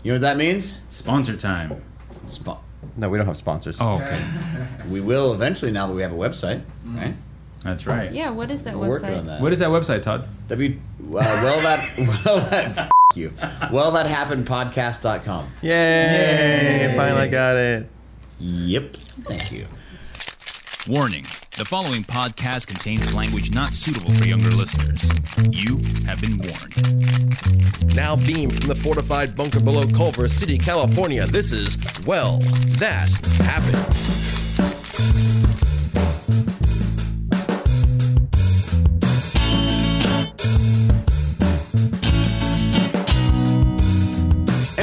You know what that means? Sponsor time. No, we don't have sponsors. Oh, okay. We will eventually now that we have a website, right? That's right. Yeah, what is that We're working website? on that. What is that website, Todd? Thathappenedpodcast.com. Yay! Finally got it. Yep. Thank you. Warning. The following podcast contains language not suitable for younger listeners. You have been warned. Now beamed from the fortified bunker below Culver City, California, this is Well, That Happened.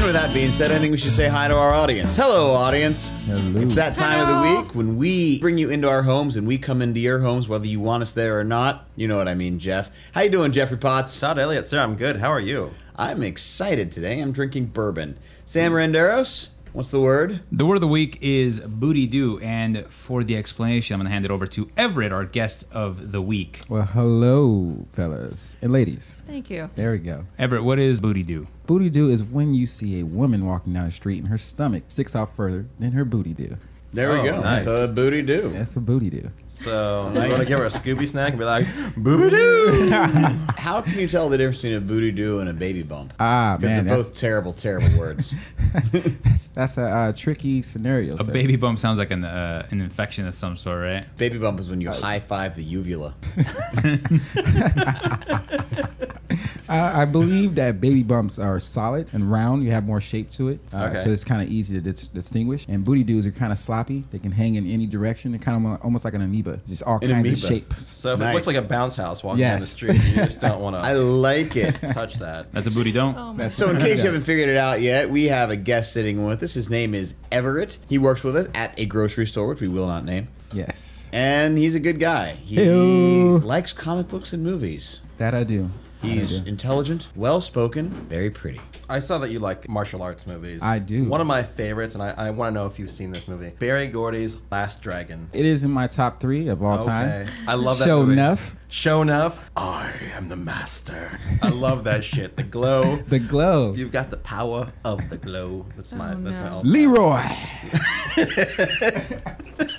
With that being said, I think we should say hi to our audience. Hello, audience. Hello. It's that time of the week when we bring you into our homes and we come into your homes, whether you want us there or not. You know what I mean, Jeff. How you doing, Jeffrey Potts? Todd Elliott, sir, I'm good. How are you? I'm excited today. I'm drinking bourbon. Sam Renderos, what's the word? The word of the week is booty doo, and for the explanation, I'm going to hand it over to Everett, our guest of the week. Well, hello, fellas and ladies. Thank you. There we go. Everett, what is booty doo? Booty do is when you see a woman walking down the street and her stomach sticks out further than her booty do. There we go. Nice. So booty do. That's a booty do. So, you want to give her a Scooby snack and be like, boo-boo-doo! How can you tell the difference between a booty do and a baby bump? Ah, Because man, they're that's both terrible, terrible words. that's a tricky scenario. A sir. baby bump sounds like an infection of some sort, right? Baby bump is when you high five the uvula. I believe that baby bumps are solid and round. You have more shape to it, Okay. so it's kind of easy to distinguish. And booty doos are kind of sloppy. They can hang in any direction. They're kind of almost like an amoeba, just all An kinds amoeba. of shape. So if Nice. it looks like a bounce house walking down Yes. the street, you just don't want I to like it. touch that. That's a booty don't? Oh my So in case you haven't figured it out yet, we have a guest sitting with us. His name is Everett. He works with us at a grocery store, which we will not name. Yes, And he's a good guy. He Heyo. likes comic books and movies. that I do. He's intelligent, well-spoken, very pretty. I saw that you like martial arts movies. I do. One of my favorites, and I want to know if you've seen this movie, Barry Gordy's Last Dragon. It is in my top 3 of all time. I love that Show movie. enough. Show enough. I am the master. I love that shit. The glow. The glow. You've got the power of the glow. That's my. Oh, That's no. my. All Leroy.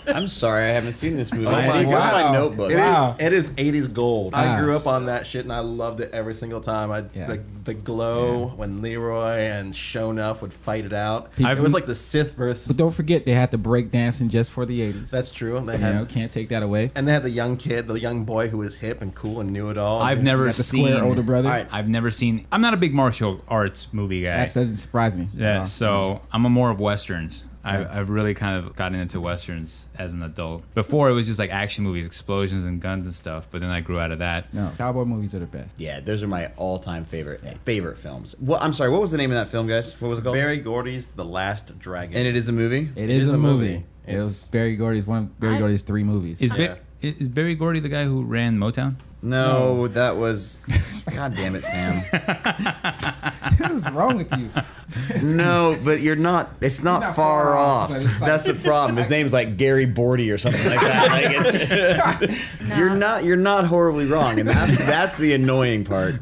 I'm sorry, I haven't seen this movie. Oh I my need to go to my God. notebook. Wow. It is 80s gold. I Wow. grew up on that shit and I loved it every single time. Yeah. The glow when Leroy and Shonuff would fight it out. I've- It was like the Sith versus. But don't forget, they had the break dancing just for the 80s. That's true. They You had, know, can't take that away. and they had the young kid, the young boy who was hip and cool and knew it all. I've never Got the seen. square older brother. All right. I've never seen. I'm not a big martial arts movie guy. That doesn't surprise me. Yeah, No. so I'm a more of westerns. I've really kind of gotten into westerns as an adult. Before it was just like action movies, explosions and guns and stuff. But then I grew out of that. No, cowboy movies are the best. Yeah, those are my all-time favorite films. Well, I'm sorry, what was the name of that film, guys? What was it called? Barry Gordy's The Last Dragon. And it is a movie? It is a movie. It It's- was Barry Gordy's one of Barry Gordy's 3 movies. Is, Yeah. is Barry Gordy the guy who ran Motown? No, that was... God damn it, Sam. What is wrong with you? No, but you're not... It's not, Not far far off, off. but it's like- That's the problem. His name's like Gary Bordy or something like that. Like it's, you're not horribly wrong, and that's the annoying part.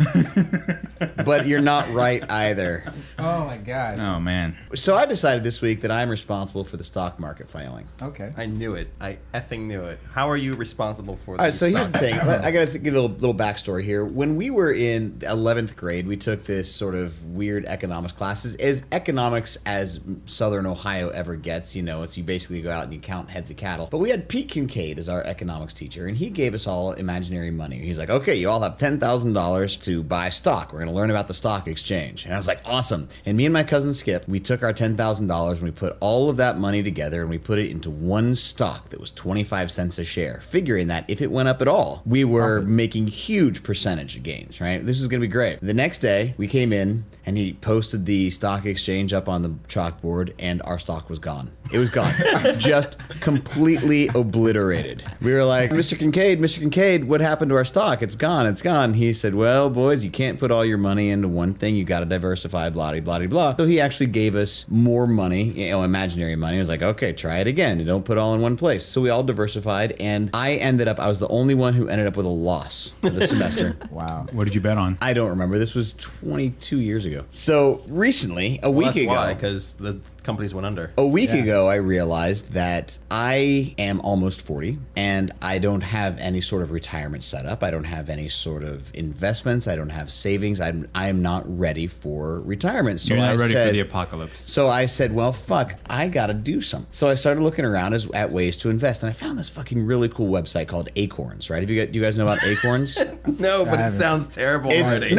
But you're not right either. Oh my god. Oh man. So I decided this week that I'm responsible for the stock market failing. Okay. I knew it. I effing knew it. How are you responsible for this? All right, so here's the thing. I got to give a little backstory here. When we were in 11th grade, we took this sort of weird economics classes. As economics as Southern Ohio ever gets, you know, it's you basically go out and you count heads of cattle. But we had Pete Kincaid as our economics teacher, and he gave us all imaginary money. He's like, okay, you all have $10,000 to buy stock. We're going to learn about the stock exchange. And I was like, awesome. And me and my cousin Skip, we took our $10,000 and we put all of that money together and we put it into one stock that was 25 cents a share, figuring that if it went up at all, we were making huge percentage gains, right? This was going to be great. The next day, we came in and he posted the stock exchange up on the chalkboard and our stock was gone. It was gone. Just completely obliterated. We were like, Mr. Kincaid, what happened to our stock? It's gone. He said, well, boys, you can't put all your money into one thing. You got to diversify, blah, blah, blah. So he actually gave us more money, imaginary money. He was like, okay, try it again. And don't put it all in one place. So we all diversified, and I was the only one who ended up with a loss for the semester. Wow. What did you bet on? I don't remember. This was 22 years ago. So recently, a week ago. Because the companies went under. A week ago, I realized that I am almost 40 and I don't have any sort of retirement set up. I don't have any sort of investments. I don't have savings. I am not ready for retirement. So You're not I ready said, for the apocalypse. So I said, well, fuck, I got to do something. So I started looking around at ways to invest. And I found this fucking really cool website called Acorns, right? Do you guys know about Acorns? No, but it sounds terrible already.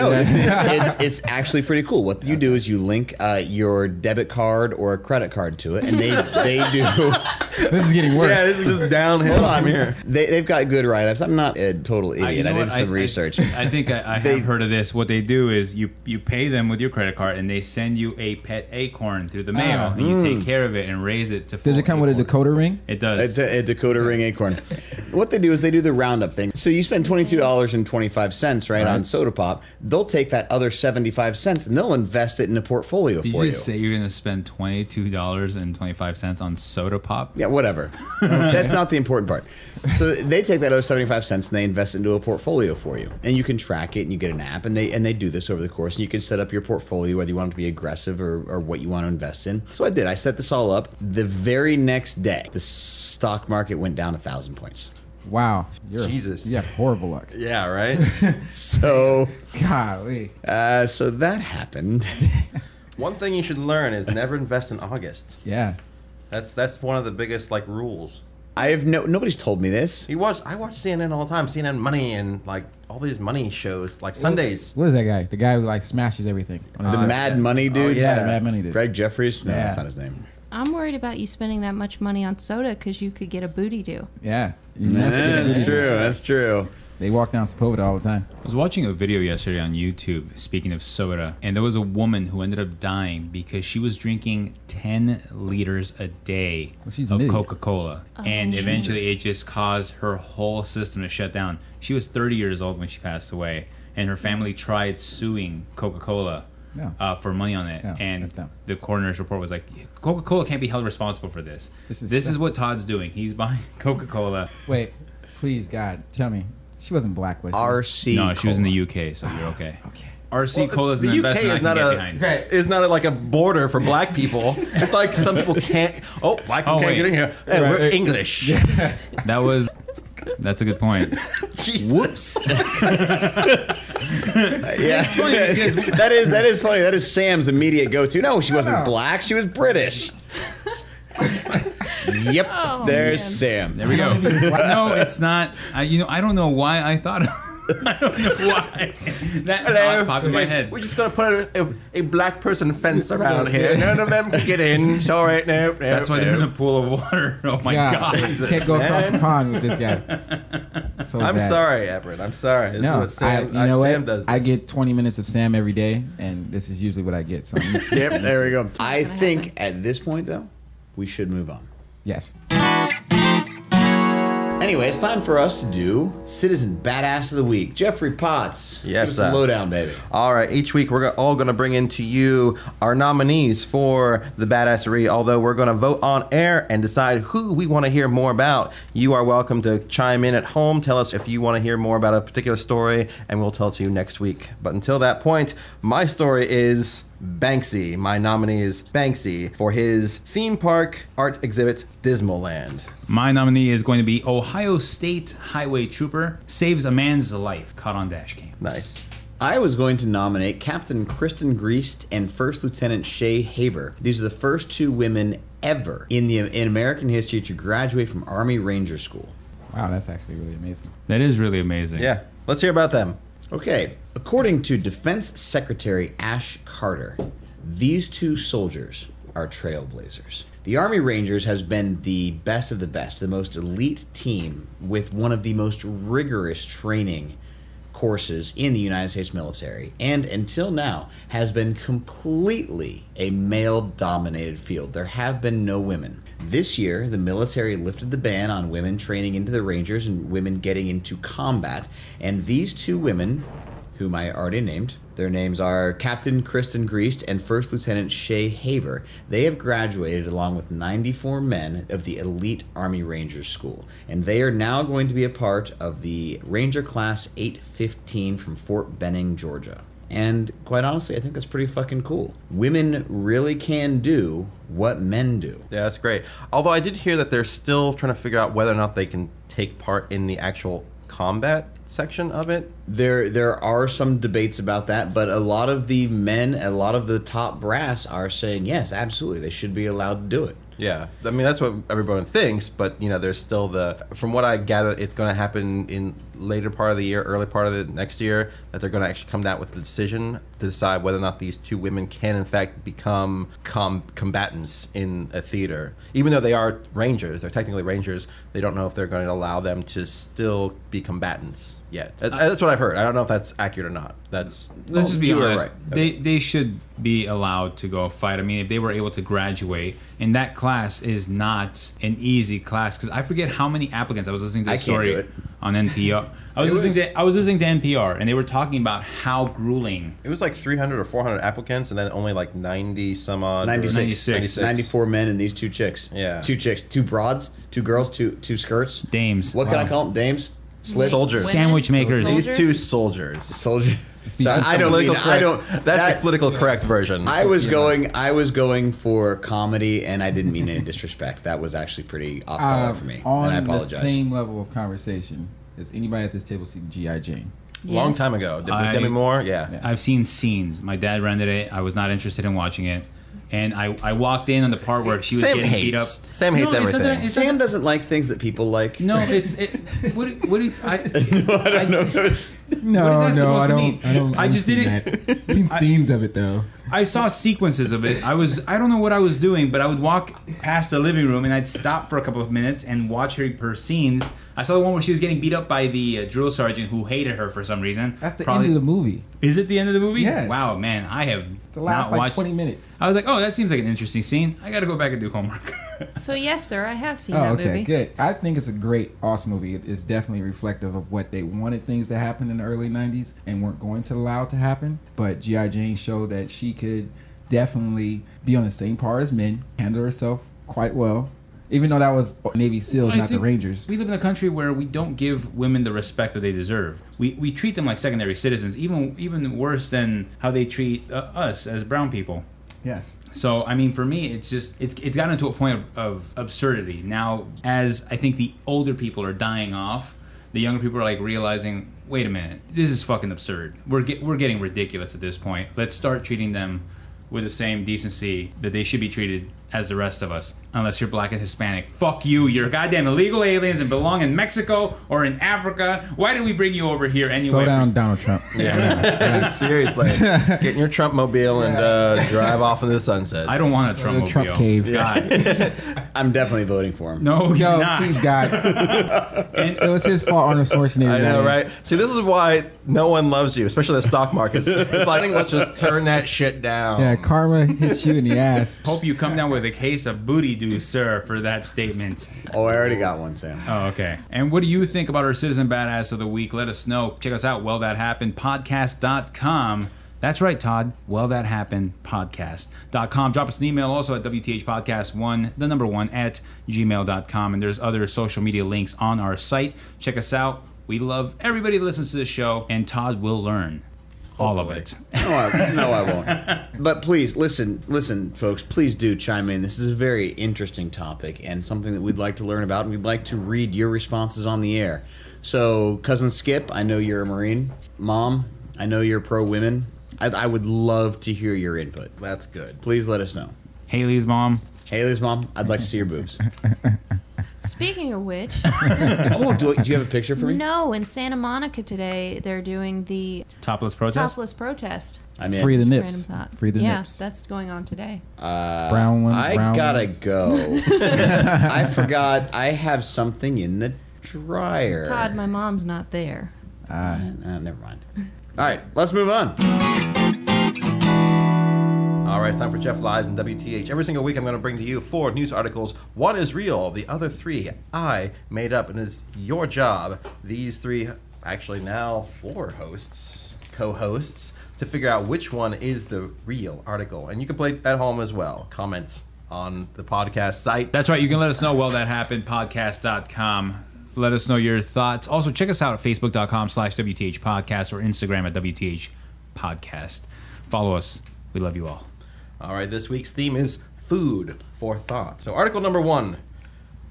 It's actually pretty cool. What you do is you link your debit card or a credit card to it, and they do. This is getting worse. Yeah, this is just downhill from here. They've got good write-ups. I'm not a total idiot. I did some research. I think I have heard of this. What they do is you pay them with your credit card, and they send you a pet acorn through the mail, and you take care of it and raise it to. Does it come with a decoder ring? It does. A decoder ring acorn. What they do is they do the roundup thing. So you spend $22.25, right, on soda pop. They'll take that other 75 cents and they'll invest it in a portfolio Did for you you. just say you're going to spend $22.25 on soda pop? Yeah, whatever. That's not the important part. So they take that other 75 cents and they invest it into a portfolio for you. And you can track it and you get an app and they do this over the course. And you can set up your portfolio whether you want it to be aggressive or what you want to invest in. So I did. I set this all up. The very next day, the stock market went down 1,000 points. Wow. Jesus. You have horrible luck. Yeah, right? So, Golly. so that happened. One thing you should learn is never invest in August. Yeah. That's one of the biggest rules. I have nobody's told me this. I watch CNN all the time, CNN Money and all these money shows, Sundays. What is that guy? The guy who smashes everything. The Mad Money dude? yeah, the Mad Money dude. Greg Jeffries? No, Yeah. that's not his name. I'm worried about you spending that much money on soda because you could get a booty do. Yeah. That's true. That's true. They walk down Sepulveda all the time. I was watching a video yesterday on YouTube, speaking of soda, and there was a woman who ended up dying because she was drinking 10 liters a day she's of an idiot. Coca-Cola. And eventually it just caused her whole system to shut down. She was 30 years old when she passed away, and her family tried suing Coca-Cola for money on it. Yeah, and that's dumb. the coroner's report was like, Coca-Cola can't be held responsible for this. This is what Todd's doing. He's buying Coca-Cola. Wait, please, God, tell me. She wasn't black, was she? RC. No, she was in the UK, so you're okay. Okay. RC Cola is an the UK investment I is can not get behind. is not a border for black people. It's like some people can't. Oh, black people can't wait. get in here. Hey, Right. we're English. That's a good point. Jesus. Whoops. Yeah, that is funny. That is Sam's immediate go-to. No, she wasn't black. She was British. Yep, Oh, there's man. Sam. There we go. No, it's not. I don't know why I thought. I don't know why that thought popped in my head. We're just gonna put a black person fence around here. None of them can get in. Sorry, no. That's why they're in a pool of water. Oh my God. Can't go across the pond with this guy. So I'm bad. sorry, Everett. I'm sorry. This is No, what Sam, you know Sam what? does. This. I get 20 minutes of Sam every day, and this is usually what I get. So, Yep, there we go. I think at this point, though, we should move on. yes. Anyway, it's time for us to do Citizen Badass of the Week. Jeffrey Potts. Yes, give us the lowdown, baby. All right, each week we're all going to bring into you our nominees for the Badassery, although we're going to vote on air and decide who we want to hear more about. You are welcome to chime in at home, tell us if you want to hear more about a particular story, and we'll tell it to you next week. But until that point, my story is Banksy. My nominee is Banksy for his theme park art exhibit, Dismaland. My nominee is going to be Ohio State Highway Trooper saves a man's life caught on dash cam. Nice. I was going to nominate Captain Kristen Griest and First Lieutenant Shay Haber. These are the first two women ever in American history to graduate from Army Ranger School. Wow, that's actually really amazing. That is really amazing. Yeah, let's hear about them. Okay, according to Defense Secretary Ash Carter, these two soldiers are trailblazers. The Army Rangers has been the best of the best, the most elite team with one of the most rigorous training courses in the United States military, and until now has been completely a male-dominated field. There have been no women. This year, the military lifted the ban on women training into the Rangers and women getting into combat, and these two women whom I already named. Their names are Captain Kristen Greast and First Lieutenant Shay Haver. They have graduated along with 94 men of the elite Army Rangers School, and they are now going to be a part of the Ranger Class 815 from Fort Benning, Georgia. And quite honestly, I think that's pretty fucking cool. Women really can do what men do. Yeah, that's great. Although I did hear that they're still trying to figure out whether or not they can take part in the actual combat section of it. There are some debates about that, but a lot of the men, a lot of the top brass are saying, yes, absolutely, they should be allowed to do it. Yeah, I mean, that's what everyone thinks, but, there's still from what I gather, it's going to happen in later part of the year, early part of the next year, that they're going to actually come down with the decision to decide whether or not these two women can, in fact, become combatants in a theater. Even though they are rangers, they're technically rangers, they don't know if they're going to allow them to still be combatants yet. That's what I've heard. I don't know if that's accurate or not. Let's just be honest. Right. They should be allowed to go fight. I mean, if they were able to graduate, and that class is not an easy class, because I forget how many applicants. I was listening to the story on NPR. I was listening to NPR, and they were talking about how grueling. It was like 300 or 400 applicants, and then only like 90 some odd. 96. 94 men and these two chicks. Yeah. 2 chicks, 2 broads, 2 girls, 2 skirts. Dames. What can I call them? Dames? Slits? Soldiers. Women? Sandwich makers. These 2 soldiers. Soldier. That's the political correct version. I was going for comedy, and I didn't mean any disrespect. That was actually pretty off color for me, and I apologize. On the same level of conversation, does anybody at this table see G.I. Jane? Yes. Long time ago. Demi Moore? Yeah. I've seen scenes. My dad rented it. I was not interested in watching it. And I walked in on the part where she was getting beat up. Sam hates everything. Sam doesn't like things that people like. No, what do you... I don't know. I don't. I just didn't. Seen scenes of it though. I saw sequences of it. I don't know what I was doing, but I would walk past the living room and I'd stop for a couple of minutes and watch her scenes. I saw the one where she was getting beat up by the drill sergeant who hated her for some reason. That's the end of the movie. Is it the end of the movie? Yes. Wow, man, I have the last not watched. 20 minutes. I was like, oh, that seems like an interesting scene. I got to go back and do homework. So yes, sir, I have seen that movie. Good. I think it's a great, awesome movie. It is definitely reflective of what they wanted things to happen in the early 90s and weren't going to allow it to happen. But G.I. Jane showed that she could definitely be on the same par as men, handle herself quite well. Even though that was Navy SEALs, not the Rangers. We live in a country where we don't give women the respect that they deserve. We treat them like secondary citizens, even worse than how they treat us as brown people. Yes. So, I mean, for me, it's gotten to a point of absurdity. Now, as I think the older people are dying off, the younger people are like realizing, wait a minute, this is fucking absurd. We're getting ridiculous at this point. Let's start treating them with the same decency that they should be treated as the rest of us, unless you're black and Hispanic. Fuck you. You're goddamn illegal aliens and belong in Mexico or in Africa. Why did we bring you over here anyway? Slow down, Donald Trump. Yeah. Seriously. Get in your Trump mobile and drive off into the sunset. I don't want a Trump mobile. Trump cave. God. I'm definitely voting for him. No, you're not. Please, God. It was his fault, Arnold Schwarzenegger. I know, right? See, this is why no one loves you, especially the stock markets. It's like, let's just turn that shit down. Yeah, karma hits you in the ass. Hope you come down with a case of booty do, sir, for that statement. Oh, I already got one, Sam. Oh, okay. And what do you think about our Citizen Badass of the Week? Let us know. Check us out, wellthathappenedpodcast.com. That's right, Todd. Wellthathappenedpodcast.com. Drop us an email also at WTHpodcast1, the number 1, at gmail.com. And there's other social media links on our site. Check us out. We love everybody that listens to this show, and Todd will learn. All of it. No, I won't. But please, listen, folks, please do chime in. This is a very interesting topic and something that we'd like to learn about, and we'd like to read your responses on the air. So, Cousin Skip, I know you're a Marine. Mom, I know you're pro-women. I would love to hear your input. That's good. Please let us know. Haley's mom, I'd like to see your boobs. Speaking of which, Oh, do you have a picture for me? no, in Santa Monica today, they're doing the topless protest. topless protest. I mean, Free the Random nips. thought. Free the yeah, nips. that's going on today. Brown ones, I brown gotta ones. go. I forgot I have something in the dryer. Todd, my mom's not there. Never mind. All right, let's move on. All right, it's time for Jeff Lies and WTH. Every single week I'm going to bring to you 4 news articles. 1 is real, the other 3 I made up, and it's your job. These 3, actually now 4 hosts, co-hosts to figure out which one is the real article. And you can play at home as well. Comment on the podcast site. That's right. You can let us know. Well, that happened. Podcast.com. Let us know your thoughts. Also, check us out at Facebook.com/WTH Podcast or Instagram at WTH Podcast. Follow us. We love you all. All right, this week's theme is food for thought. So article number 1,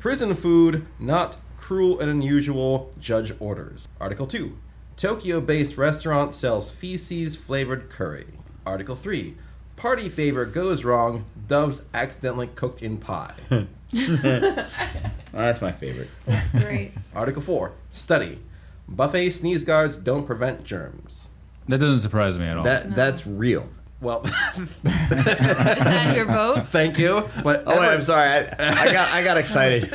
prison food, not cruel and unusual, judge orders. Article 2, Tokyo-based restaurant sells feces-flavored curry. Article 3, party favor goes wrong, doves accidentally cooked in pie. That's my favorite. That's great. Article 4, study, buffet sneeze guards don't prevent germs. That doesn't surprise me at all. That's real. Well, Is that your vote? thank you. But Oh wait, I'm sorry. I got excited.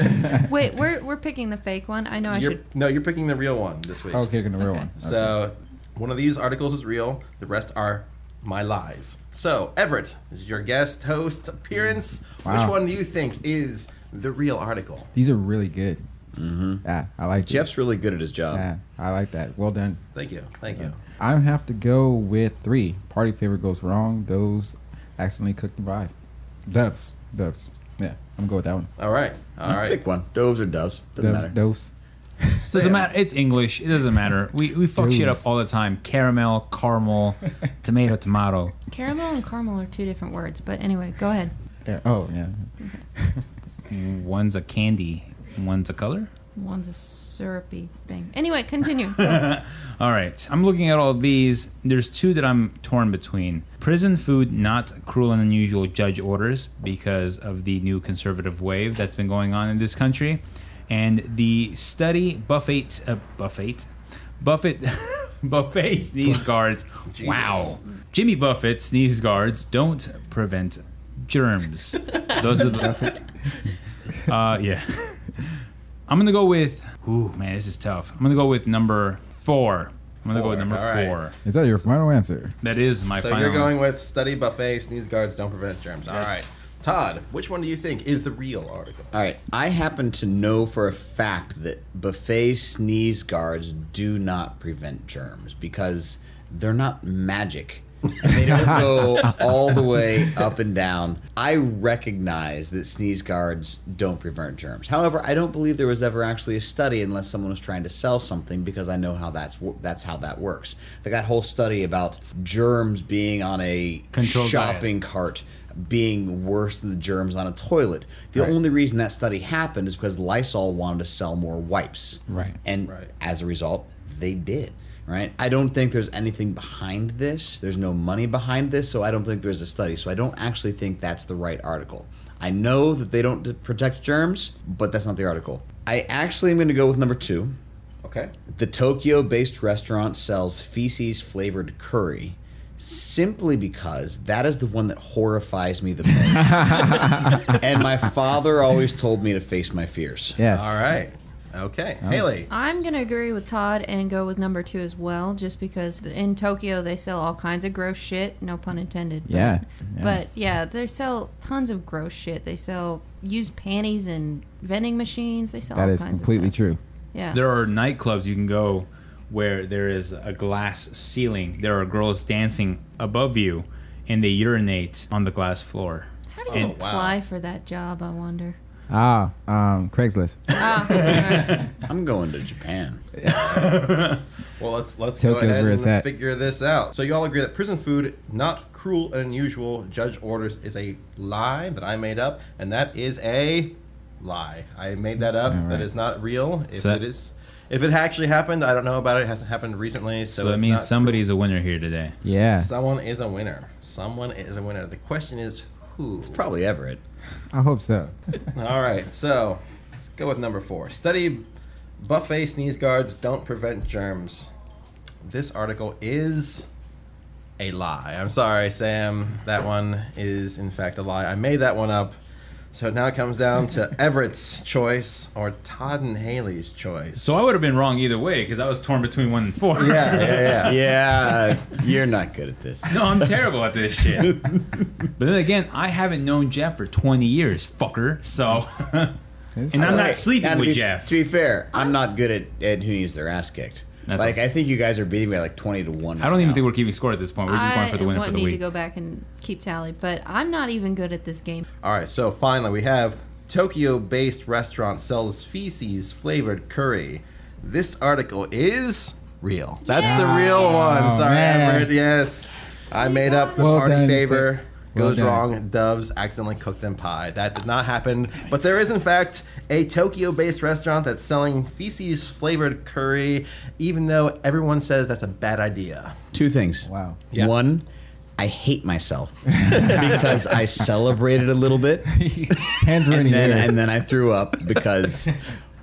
Wait, we're picking the fake one. I know I should. No, you're picking the real one this week. Oh, kicking the real one. So, one of these articles is real. The rest are my lies. So, Everett, this is your guest host appearance. Wow. Which one do you think is the real article? These are really good. Mm-hmm. Yeah, I like this. Jeff's really good at his job. Yeah, I like that. Well done. Thank you. Thank you. I have to go with 3. Party favor goes wrong. Those accidentally cooked in pie. Doves. Yeah, I'm going with that one. All right. All right. Pick one. Doves or doves. Doesn't matter. Doves. Doesn't matter. It's English. It doesn't matter. We fuck shit up Doves. all the time. Caramel, caramel, tomato. Caramel and caramel are 2 different words, but anyway, go ahead. Yeah. Oh, yeah. One's a candy. One's a color. One's a syrupy thing. Anyway, continue. All right. I'm looking at all these. There's 2 that I'm torn between. Prison food, not cruel and unusual judge orders because of the new conservative wave that's been going on in this country. And the study buffet sneeze guards. Wow. Jimmy Buffett sneeze guards don't prevent germs. Those are the... yeah. I'm going to go with... Ooh, man, this is tough. I'm going to go with number 4. I'm going to go with number All right. 4. Is that your final answer? That is my So final you're going answer. with study, buffet, sneeze guards don't prevent germs. All right. Todd, which one do you think is the real article? All right. I happen to know for a fact that buffet sneeze guards do not prevent germs because they're not magic. And they don't go all the way up and down. I recognize that sneeze guards don't prevent germs. However, I don't believe there was ever actually a study unless someone was trying to sell something because I know how that's how that works. Like that whole study about germs being on a Controlled shopping cart being worse than the germs on a toilet. The Right. only reason that study happened is because Lysol wanted to sell more wipes. Right. And Right. as a result, they did. Right? I don't think there's anything behind this. There's no money behind this, so I don't think there's a study. So I don't actually think that's the right article. I know that they don't protect germs, but that's not the article. I actually am going to go with number 2. Okay. The Tokyo-based restaurant sells feces-flavored curry simply because that is the one that horrifies me the most. And my father always told me to face my fears. Yes. All right. Okay. Haley. I'm going to agree with Todd and go with number 2 as well, just because in Tokyo they sell all kinds of gross shit, no pun intended. But, Yeah. But yeah, they sell tons of gross shit. They sell used panties and vending machines. They sell That all is kinds completely of stuff. true. Yeah. There are nightclubs you can go where there is a glass ceiling. There are girls dancing above you, and they urinate on the glass floor. How do you And- apply for that job, I wonder? Craigslist. I'm going to Japan. Well, let's go Tokyo's ahead where it's and at. figure this out. So you all agree that prison food, not cruel and unusual, judge orders is a lie that I made up, and that is a lie. I made that up. All right. That is not real. If So it is, if it actually happened, I don't know about it. It hasn't happened recently, so So that it's means not somebody's a winner here today. Yeah. Someone is a winner. Someone is a winner. The question is who? It's probably Everett. I hope so. All right, so let's go with number 4. Study buffet sneeze guards don't prevent germs. This article is a lie. I'm sorry, Sam. That one is, in fact, a lie. I made that one up. So now it comes down to Everett's choice or Todd and Haley's choice. So I would have been wrong either way because I was torn between 1 and 4. yeah. Yeah, you're not good at this. No, I'm terrible at this shit. But then again, I haven't known Jeff for 20 years, fucker. So, and I'm not Okay, sleeping now, with to be, Jeff. To be fair, I'm not good at who needs their ass kicked. That's like, awesome. I think you guys are beating me like 20-1. I don't even think we're keeping score at this point. We're just going for the winner for the I need week. to go back and keep tally, but I'm not even good at this game. All right, so finally we have Tokyo-based restaurant sells feces-flavored curry. This article is real. That's the real one. Oh, Sorry, man. Everett. Yes. I made up the Well party done, favor. sir. Well Goes done. wrong. Doves accidentally cooked in pie. That did not happen. But there is, in fact, a Tokyo-based restaurant that's selling feces-flavored curry, even though everyone says that's a bad idea. Two things. Wow. Yeah. One, I hate myself because I celebrated a little bit, Hands were in the air. and then I threw up because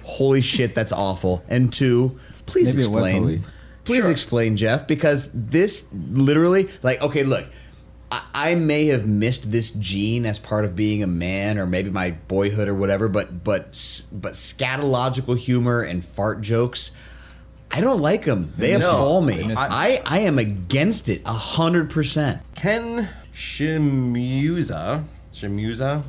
holy shit, that's awful. And two, please Maybe it was explain. holy. Please Sure. explain, Jeff, because this literally, like, okay, look, I may have missed this gene as part of being a man, or maybe my boyhood or whatever. But scatological humor and fart jokes, I don't like them. They No. appall me. Goodness. I am against it 100%. Ken Shimuza.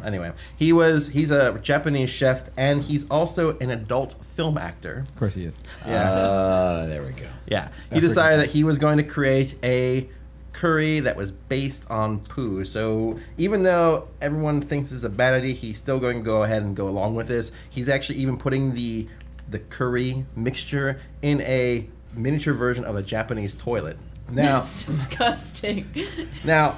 Anyway, he's a Japanese chef, and he's also an adult film actor. Of course he is. There we go. Yeah, he That's decided pretty that he was going to create a curry that was based on poo. So even though everyone thinks it's a bad idea, he's still going to go ahead and go along with this. He's actually even putting the curry mixture in a miniature version of a Japanese toilet. Now, It's disgusting. now,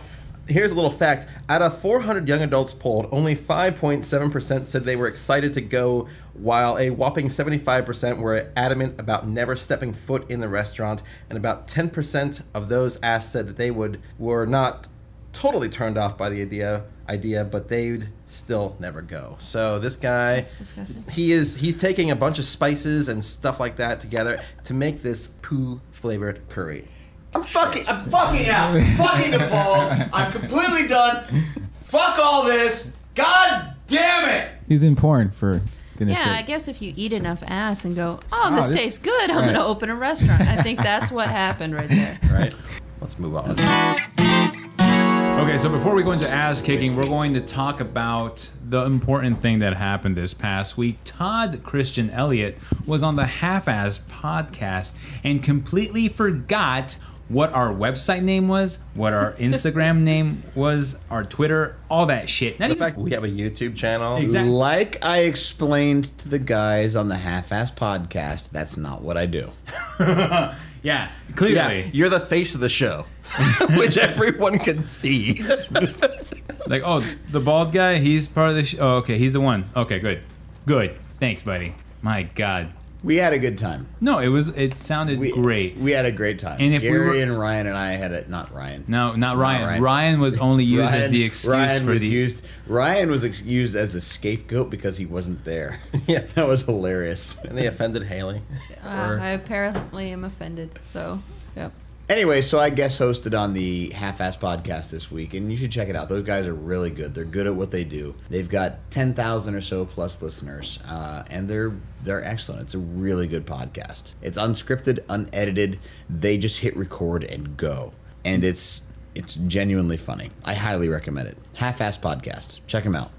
here's a little fact. Out of 400 young adults polled, only 5.7% said they were excited to go, while a whopping 75% were adamant about never stepping foot in the restaurant, and about 10% of those asked said that they were not totally turned off by the idea, but they'd still never go. So this guy, That's disgusting. he's taking a bunch of spices and stuff like that together to make this poo flavored curry. I'm fucking out. Fucking appalled. I'm completely done. Fuck all this. God damn it. He's in porn for goodness Yeah, I sake. guess if you eat enough ass and go, oh, this this- tastes good, I'm right. going to open a restaurant. I think that's what happened right there. Right? Let's move on. Okay, so before we go into ass kicking, we're going to talk about the important thing that happened this past week. Todd Christian Elliott was on the Half-Ass podcast and completely forgot what our website name was, what our Instagram name was, our Twitter, all that shit. Not The even, fact we have a YouTube channel. Exactly. Like I explained to the guys on the Half-Ass podcast, that's not what I do. yeah, clearly. Yeah, you're the face of the show, which everyone can see. Like, oh, the bald guy, he's part of the show. Oh, okay, he's the one. Okay, good. Good. Thanks, buddy. My God. We had a good time. No, it sounded great. We had a great time. And if we Gary were- and Ryan and I had not Ryan. No, not Ryan. Ryan. Ryan was only used as Ryan- the excuse Ryan for was the... Ryan was used as the scapegoat because he wasn't there. Yeah. That was hilarious. And they offended Haley. I apparently am offended, so, yep. Anyway, so I guest hosted on the Half-Ass podcast this week, and you should check it out. Those guys are really good. They're good at what they do. They've got 10,000 or so plus listeners, and they're excellent. It's a really good podcast. It's unscripted, unedited. They just hit record and go, and it's genuinely funny. I highly recommend it. Half-Ass podcast. Check them out.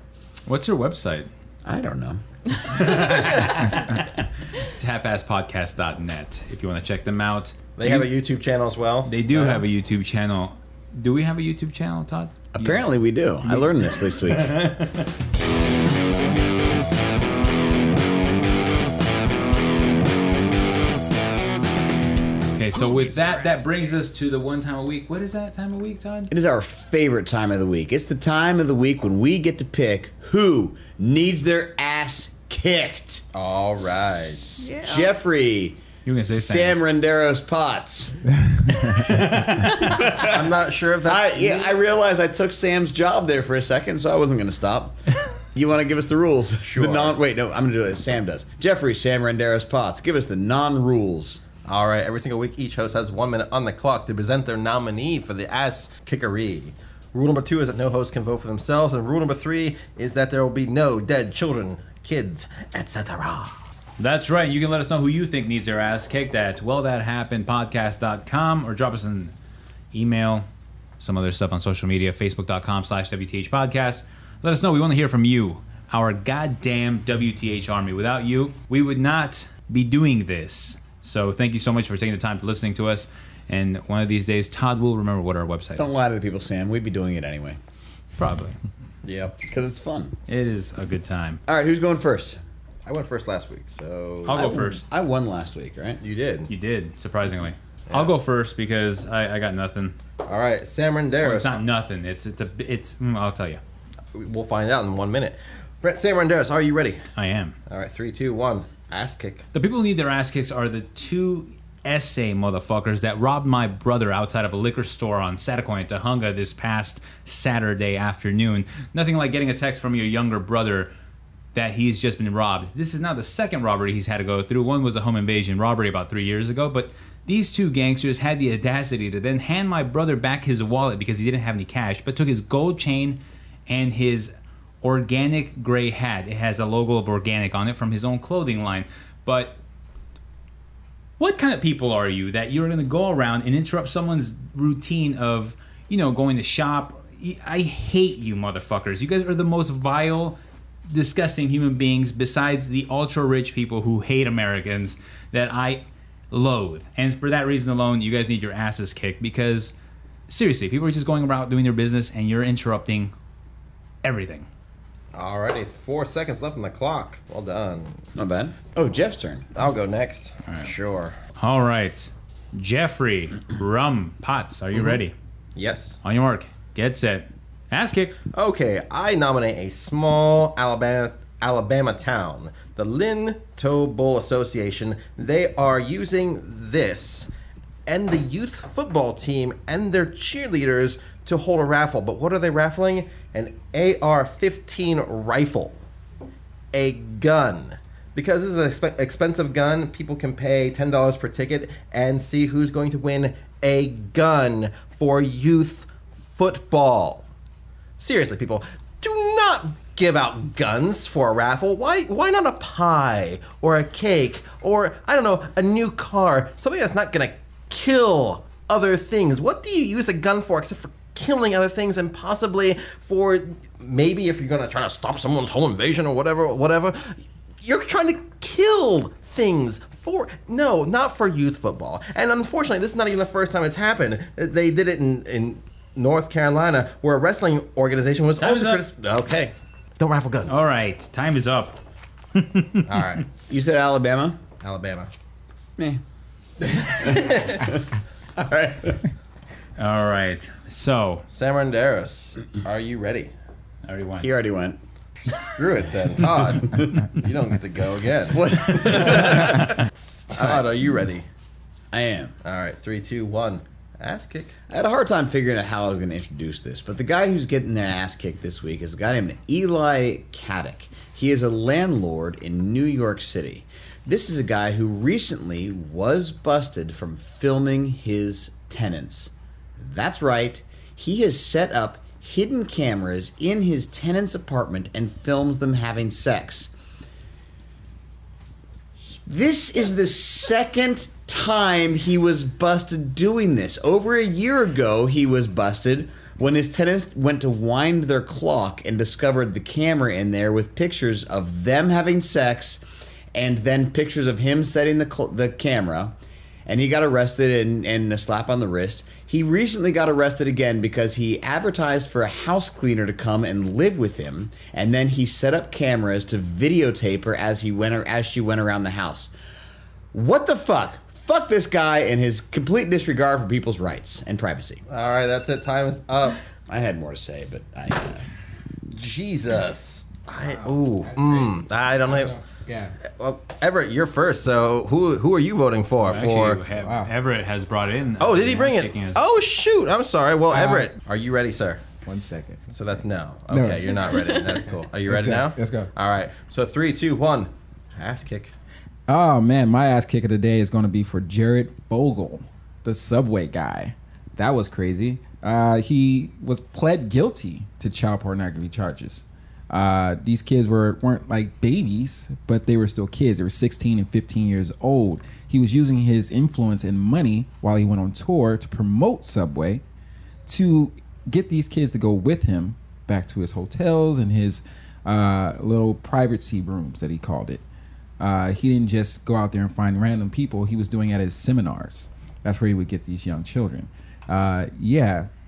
What's your website? I don't know. It's halfasspodcast.net if you want to check them out. They have a YouTube channel as well. They do have a YouTube channel. Do we have a YouTube channel, Todd? Apparently we do. I learned this week. Okay, so with that brings us to the one time a week. What is that time of week, Todd? It is our favorite time of the week. It's the time of the week when we get to pick who needs their ass kicked. All right. Yeah. You Jeffrey. were gonna say Sam Renderos Potts. I'm not sure if that's I realized I took Sam's job there for a second, so I wasn't going to stop. You want to give us the rules? Sure. Wait, no, I'm going to do it as Sam does. Jeffrey, Sam Renderos Potts, give us the non-rules. All right. Every single week, each host has 1 minute on the clock to present their nominee for the ass kickery. Rule number 2 is that no host can vote for themselves, and rule number 3 is that there will be no dead children, kids, etc. That's right. You can let us know who you think needs their ass kicked at wellthathappenedpodcast.com or drop us an email, some other stuff on social media, facebook.com/WTH podcast. Let us know. We want to hear from you, our goddamn WTH army. Without you, we would not be doing this. So thank you so much for taking the time to listening to us. And one of these days, Todd will remember what our website Don't is. lie to the people, Sam. We'd be doing it anyway. Probably. Yep. Because it's fun. It is a good time. All right, who's going first? I went first last week, so I'll go first. I won last week, right? you did. You did, surprisingly. Yeah. I'll go first because I got nothing. All right, Sam Well, Renderos. it's not nothing. I'll tell you. We'll find out in 1 minute. Sam Renderos, are you ready? I am. All right, 3, 2, 1. Ass kick. The people who need their ass kicks are the two essay motherfuckers that robbed my brother outside of a liquor store on Satakoy in Tahunga this past Saturday afternoon. Nothing like getting a text from your younger brother that he's just been robbed. This is now the second robbery he's had to go through. One was a home invasion robbery about 3 years ago, but these two gangsters had the audacity to then hand my brother back his wallet because he didn't have any cash, but took his gold chain and his organic gray hat. It has a logo of organic on it from his own clothing line. But what kind of people are you that you're going to go around and interrupt someone's routine of, going to shop? I hate you motherfuckers. You guys are the most vile, disgusting human beings besides the ultra-rich people who hate Americans that I loathe. And for that reason alone, you guys need your asses kicked because, seriously, people are just going about doing their business and you're interrupting everything. Alrighty, 4 seconds left on the clock. Well done. Not bad. Oh, Jeff's turn. I'll go next. right. Sure. All right. Jeffrey, Rum, Potts, are you ready? Yes. On your mark, get set, ass kick. Okay, I nominate a small Alabama town, the Lynn Toe Bowl Association. They are using this and the youth football team and their cheerleaders to hold a raffle. But what are they raffling? An AR-15 rifle. A gun. Because this is an expensive gun, people can pay $10 per ticket and see who's going to win a gun for youth football. Seriously, people, do not give out guns for a raffle. Why not a pie or a cake or, I don't know, a new car? Something that's not going to kill other things. What do you use a gun for except for killing other things and possibly for maybe if you're going to try to stop someone's home invasion or whatever. You're trying to kill things for, no, not for youth football. And unfortunately, this is not even the first time it's happened. They did it in North Carolina where a wrestling organization was Time is also up. Okay. Don't raffle guns. All right, time is up. All right. You said Alabama? Alabama. Meh. All right. All right, so Sam Renderos, are you ready? I already went. He already went. Screw it then. Todd, you don't get to go again. What? Todd, are you ready? I am. All right, 3, 2, 1. Ass kick. I had a hard time figuring out how I was going to introduce this, but the guy who's getting their ass kicked this week is a guy named Eli Caddick. He is a landlord in New York City. This is a guy who recently was busted from filming his tenants. That's right. He has set up hidden cameras in his tenant's apartment and films them having sex. This is the second time he was busted doing this. Over a year ago, he was busted when his tenants went to wind their clock and discovered the camera in there with pictures of them having sex and then pictures of him setting the camera. And he got arrested and a slap on the wrist. He recently got arrested again because he advertised for a house cleaner to come and live with him, and then he set up cameras to videotape her as she went around the house. What the fuck? Fuck this guy and his complete disregard for people's rights and privacy. All right, that's it. Time is up. I had more to say, but Jesus. I don't know. Yeah. Well, Everett, you're first. So who are you voting for? Actually, Wow. Everett has brought in. Oh, did he bring it? kicking us. Oh, shoot. I'm sorry. Well, Everett, are you ready, sir? 1 second. So that's no. No. Okay, you're not ready. That's cool. Are you Let's ready go. now? Let's go. All right. So 3, 2, 1. Ass kick. Oh man, my ass kick of the day is going to be for Jared Fogle, the Subway guy. That was crazy. He was pled guilty to child pornography charges. These kids weren't like babies, but they were still kids. They were 16 and 15 years old. He was using his influence and money while he went on tour to promote Subway to get these kids to go with him back to his hotels and his little privacy rooms that he called it. He didn't just go out there and find random people. He was doing it at his seminars. That's where he would get these young children.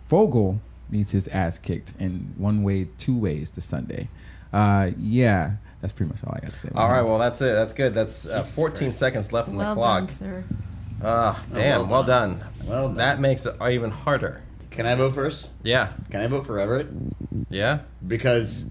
Fogel needs his ass kicked in one way, 2 ways to Sunday. That's pretty much all I got to say. All right, well, that's it. That's good. That's 14 seconds left on the clock. Done, sir. Damn, well done. Well done. That makes it even harder. Can I vote first? Yeah. Can I vote for Everett? Yeah? Because,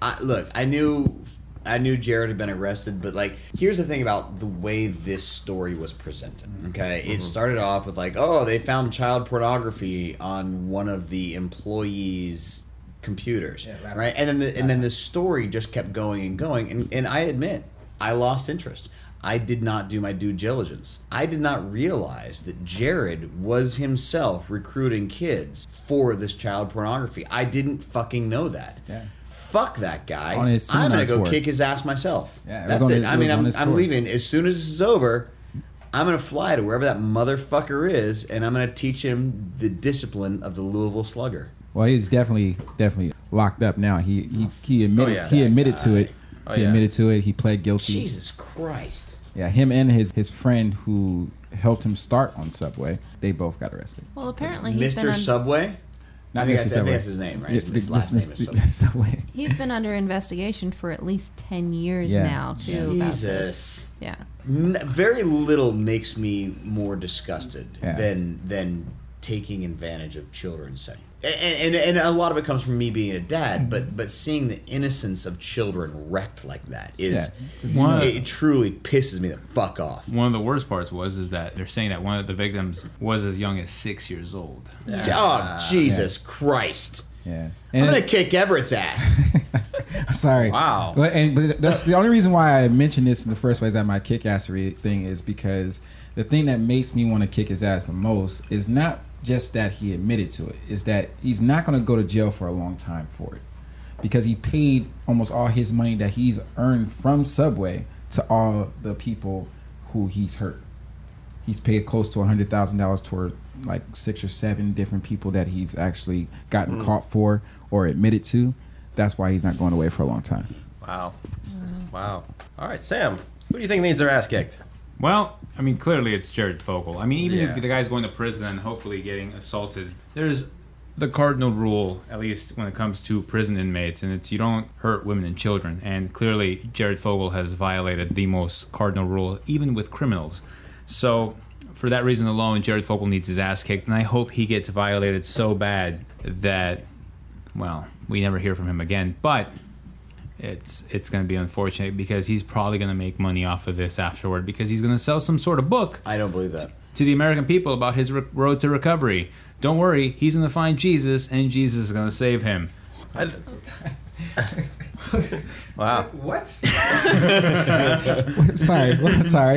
I knew Jared had been arrested, but like, here's the thing about the way this story was presented. Okay, it started off with like, oh, they found child pornography on one of the employees' computers, right? And then the story just kept going and going, and I admit, I lost interest. I did not do my due diligence. I did not realize that Jared was himself recruiting kids for this child pornography. I didn't fucking know that. Yeah. Fuck that guy. On his I'm gonna seminar go tour. kick his ass myself. Yeah, That's it. I'm tour. leaving as soon as this is over. I'm gonna fly to wherever that motherfucker is, and I'm gonna teach him the discipline of the Louisville Slugger. Well, he's definitely locked up now. He admitted yeah. he admitted to it. Oh, He yeah. admitted to it. He pled guilty. Jesus Christ. Yeah, him and his friend who helped him start on Subway, they both got arrested. Well, apparently he's been Mr. Subway? Not I think Mr. that's Subway. his name, right? Yeah, His last name is Subway. Subway. he's been under investigation for at least 10 years Yeah. now too about this. Jesus. Yeah. Very little makes me more disgusted Yeah. than taking advantage of children's sex. And a lot of it comes from me being a dad, but seeing the innocence of children wrecked like that is it truly pisses me the fuck off. One of the worst parts is that they're saying that one of the victims was as young as 6 years old. Oh, Jesus Christ. Yeah. I'm going to kick Everett's ass. Sorry. Wow. But the only reason why I mentioned this in the first place, that my kick-assery thing, is because the thing that makes me want to kick his ass the most is not just that he admitted to it, is that he's not going to go to jail for a long time for it, because he paid almost all his money that he's earned from Subway to all the people who he's hurt. He's paid close to $100,000 toward like 6 or 7 different people that he's actually gotten caught for or admitted to. That's why he's not going away for a long time. Wow. All right, Sam, who do you think needs their ass kicked? Well, I mean, clearly it's Jared Fogle. I mean, even Yeah. if the guy's going to prison and hopefully getting assaulted, there's the cardinal rule, at least when it comes to prison inmates, and it's you don't hurt women and children. And clearly, Jared Fogle has violated the most cardinal rule, even with criminals. So, for that reason alone, Jared Fogle needs his ass kicked, and I hope he gets violated so bad that, well, we never hear from him again. But it's going to be unfortunate, because he's probably going to make money off of this afterward, because he's going to sell some sort of book I don't believe that. to the American people about his road to recovery. Don't worry, he's going to find Jesus, and Jesus is going to save him. Wow. What? Sorry,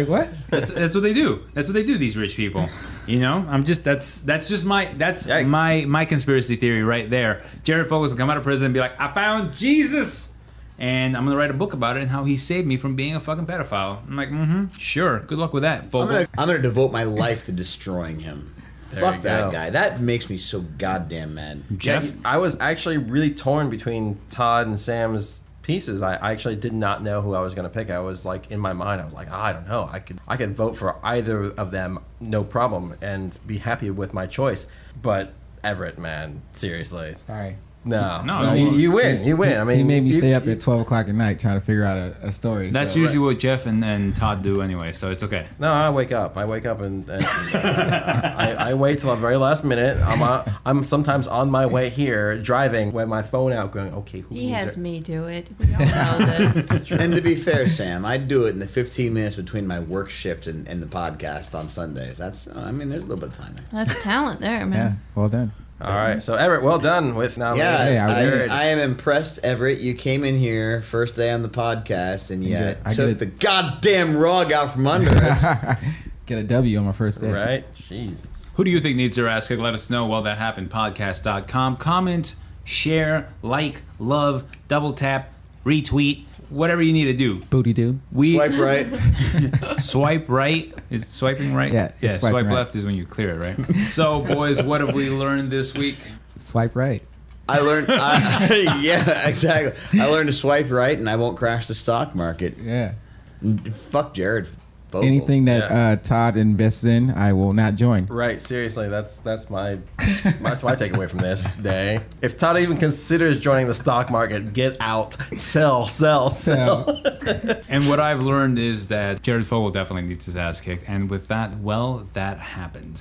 what? That's what they do. That's what they do, these rich people. You know, that's my conspiracy theory right there. Jared Fogle's gonna come out of prison and be like, I found Jesus, and I'm gonna write a book about it and how he saved me from being a fucking pedophile. I'm like, sure. Good luck with that, Fogle. I'm gonna devote my life to destroying him. Fuck you that go. guy. That makes me so goddamn mad. Jeff, I was actually really torn between Todd and Sam's pieces. I actually did not know who I was going to pick. I was like, in my mind, I was like, I don't know. I could vote for either of them, no problem, and be happy with my choice. But Everett, man, seriously. Sorry. No, you win. I mean, he made me stay up at 12 o'clock at night trying to figure out a story. that's so. usually what Jeff and Todd do anyway, so it's okay. No, I wake up and I wait till the very last minute. I'm sometimes on my way here driving with my phone out, going, okay, who He is has it? me do it. We all know this. And to be fair, Sam, I do it in the 15 minutes between my work shift and the podcast on Sundays. There's a little bit of time there. That's talent there, Yeah, man. well done. All right, so Everett, well done with now. Yeah, Hey, I am impressed, Everett. You came in here first day on the podcast, and you I took get the goddamn rug out from under us. Get a W on my first day. Right? Jesus. Who do you think needs their ass kicked? Let us know. Well, that happened. Podcast.com. Comment, share, like, love, double tap, retweet, whatever you need to do. Booty do. Swipe right. Swipe right. Is swiping right? Yeah, it's Swipe swiping right. left is when you clear it, right? So, boys, what have we learned this week? Swipe right. I learned. yeah, exactly. I learned to swipe right, and I won't crash the stock market. Yeah. Fuck Jared Fogle. Anything that Todd invests in, I will not join. Right, seriously, that's my takeaway from this day. If Todd even considers joining the stock market, get out, sell. And what I've learned is that Jared Fogle definitely needs his ass kicked. And with that, well, that happened.